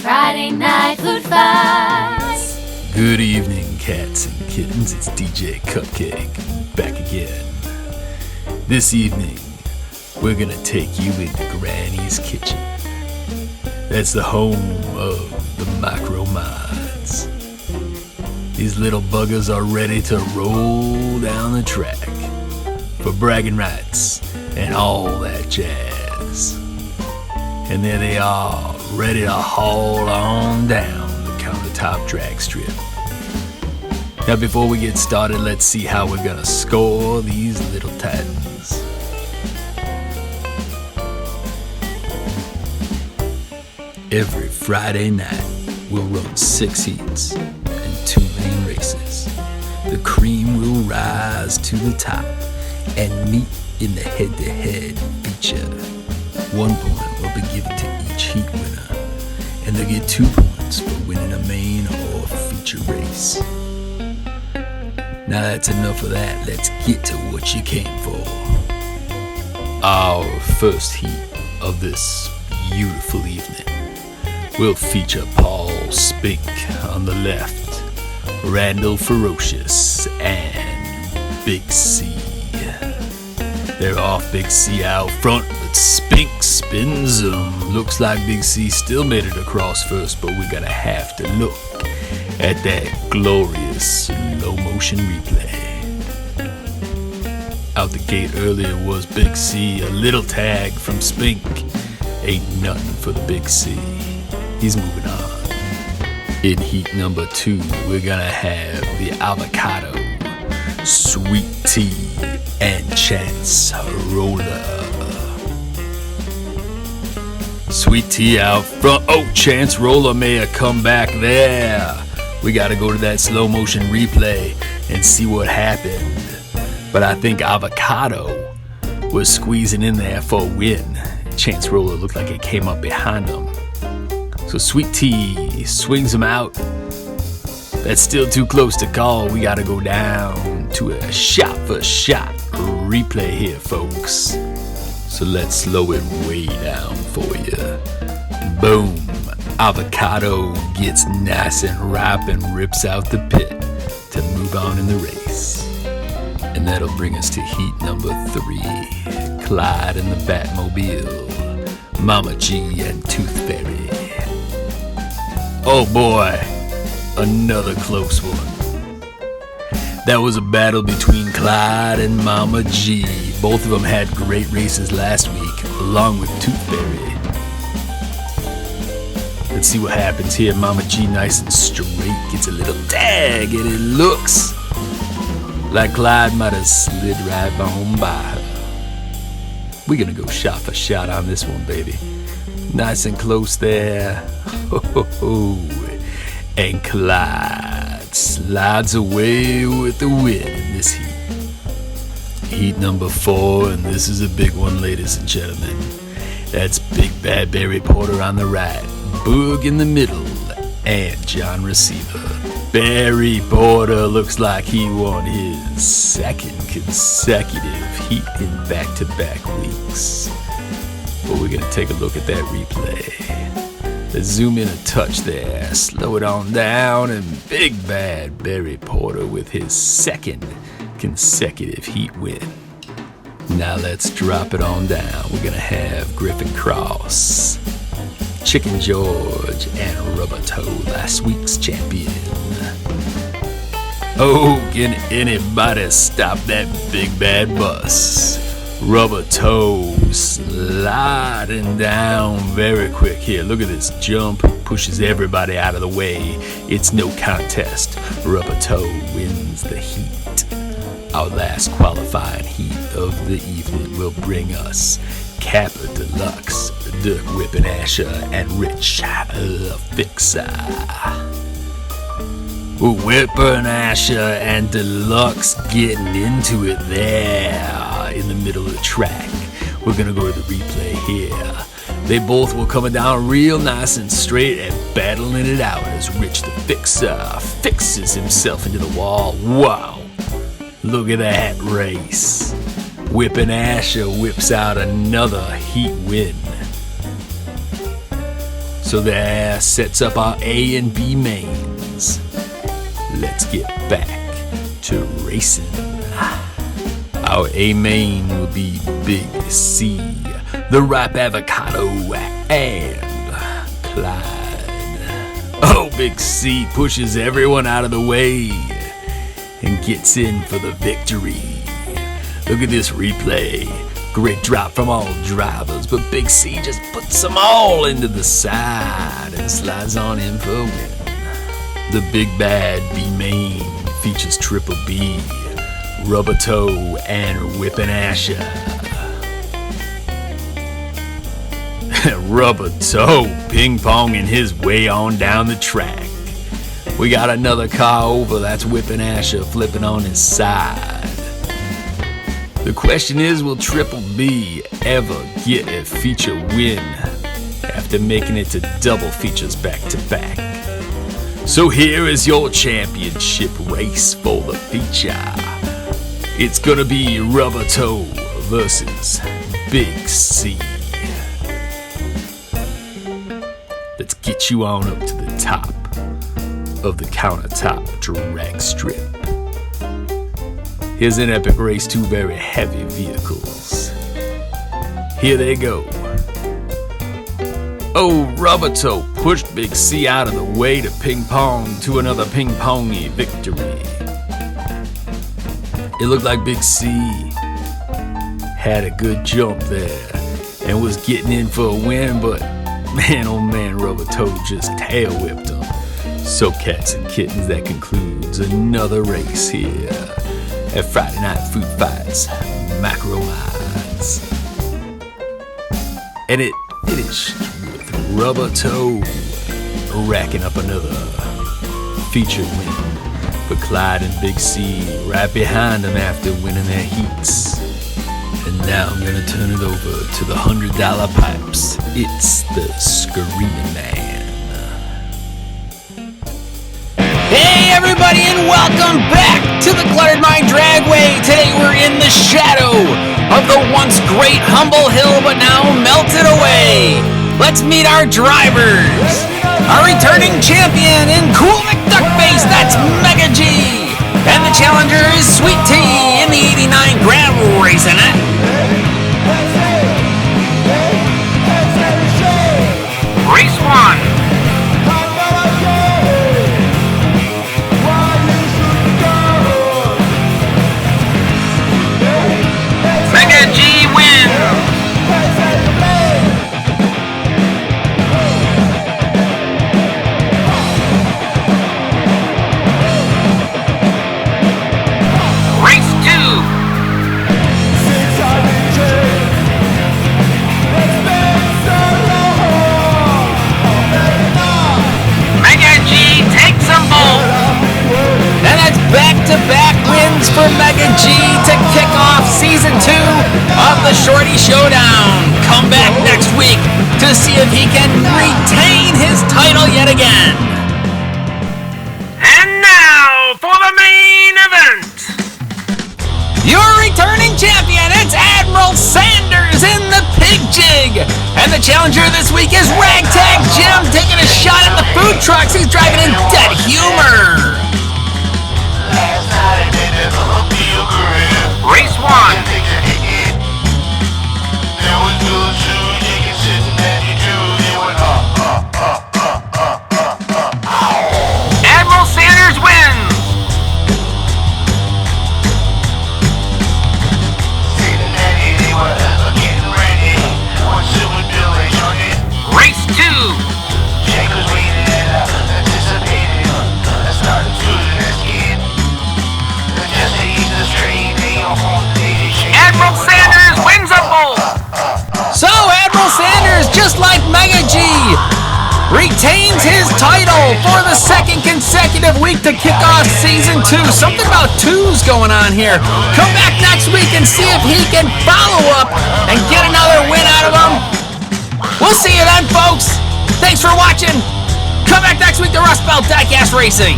Friday night food fights. Good evening, cats and kittens. It's DJ Cupcake back again. This evening, we're gonna take you into Granny's kitchen. That's the home of the micromachines. These little buggers are ready to roll down the track for bragging rights and all that jazz. And there they are, ready to haul on down the countertop drag strip. Now before we get started, let's see how we're gonna score these little titans. Every Friday night, we'll run 6 heats and 2 main races. The cream will rise to the top and meet in the head-to-head feature. 1 point will be given to each heat winner, and they'll get 2 points for winning a main or feature race. Now that's enough of that. Let's get to what you came for. Our first heat of this beautiful evening will feature Paul Spink on the left, Randall Ferocious, and Big C. They're off Big C out front, but Spink spins them. Looks like Big C still made it across first, but we're gonna have to look at that glorious slow motion replay. Out the gate earlier was Big C, a little tag from Spink. Ain't nothing for the Big C. He's moving on. In heat number 2, we're gonna have the Avocado, Sweet Tea, and Chance Roller. Sweet Tea out front. Oh, Chance Roller may have come back there. We gotta go to that slow motion replay and see what happened. But I think Avocado was squeezing in there for a win. Chance Roller looked like it came up behind him. So Sweet Tea swings him out. That's still too close to call. We gotta go down to a shot-for-shot replay here, folks. So let's slow it way down for you. Boom. Avocado gets nice and ripe and rips out the pit to move on in the race. And that'll bring us to heat number 3. Clyde and the Batmobile, Mama G and Tooth Fairy. Oh boy, another close one. That was a battle between Clyde and Mama G. Both of them had great races last week, along with Tooth Fairy. Let's see what happens here. Mama G, nice and straight, gets a little tag, and it looks like Clyde might have slid right on by her. We're gonna go shot for shot on this one, baby. Nice and close there. Ho, ho, ho. And Clyde slides away with the win in this heat. Heat number 4, and this is a big one, ladies and gentlemen. That's Big Bad Barry Porter on the right, Boog in the middle, and John Receiver. Barry Porter looks like he won his 2nd consecutive heat in back-to-back weeks. But we're gonna take a look at that replay. Let's zoom in a touch there, slow it on down, and Big Bad Barry Porter with his 2nd consecutive heat win. Now let's drop it on down. We're gonna have Griffin Cross, Chicken George, and Rubber Toe, last week's champion. Oh, can anybody stop that big bad bus? Rubber Toe sliding down very quick here. Look at this jump. Pushes everybody out of the way. It's no contest. Rubber Toe wins the heat. Our last qualifying heat of the evening will bring us Kappa Deluxe, Dirk Whippin' Asher, and Rich the Fixer. Whippin' Asher and Deluxe getting into it there in the middle of the track. We're gonna go to the replay here. They both were coming down real nice and straight and battling it out as Rich the Fixer fixes himself into the wall. Wow, look at that race. Whippin' Asher whips out another heat win. So there sets up our A and B mains. Let's get back to racing. Our A main will be Big C, the ripe avocado, and Clyde. Oh, Big C pushes everyone out of the way and gets in for the victory. Look at this replay. Great drop from all drivers, but Big C just puts them all into the side and slides on in for a win. The Big Bad B main features Triple B, Rubber Toe, and Whippin' Asher. Rubber Toe ping-ponging his way on down the track. We got another car over, that's Whippin' Asher flipping on his side. The question is, will Triple B ever get a feature win after making it to double features back to back? So here is your championship race for the feature. It's gonna be Rubber Toe versus Big C. Let's get you on up to the top of the countertop drag strip. Here's an epic race, two very heavy vehicles. Here they go. Oh, Rubber Toe pushed Big C out of the way to ping pong to another ping pongy victory. It looked like Big C had a good jump there and was getting in for a win, but man, oh man, Rubber Toe just tail whipped him. So cats and kittens, that concludes another race here at Friday Night Food Fights Micromachines. And it finished with Rubber Toe racking up another feature win. But Clyde and Big C right behind him after winning their heats. And now I'm gonna turn it over to the $100 pipes. It's the Screaming Man. Hey everybody, and welcome back to the Cluttered Mind Dragway. Today we're in the shadow of the once great Humble Hill, but now melted away. Let's meet our drivers. Our returning champion in Cool McDuckface, that's Mega G. And the challenger is Sweet Tea in the 89 gravel racing it. Race 1. Mega G wins. Race 2. Mega G takes them both. And that's back-to-back wins for Mega G to kick off Season 2 of the Shorty Showdown. Come back next week to see if he can retain his title yet again. And now for the main event. Your returning champion, it's Admiral Sanders in the Pig Jig. And the challenger this week is Ragtag Jim, taking a shot at the food trucks. He's driving in Dead Humor. Race 1. Admiral Sanders wins. Race 2. Admiral Sanders wins a bowl. So Admiral Sanders, just like Mega G, retains his title for the second consecutive week to kick off Season 2. Something about twos going on here. Come back next week and see if he can follow up and get another win out of him. We'll see you then, folks. Thanks for watching. Come back next week to Rust Belt Diecast Racing.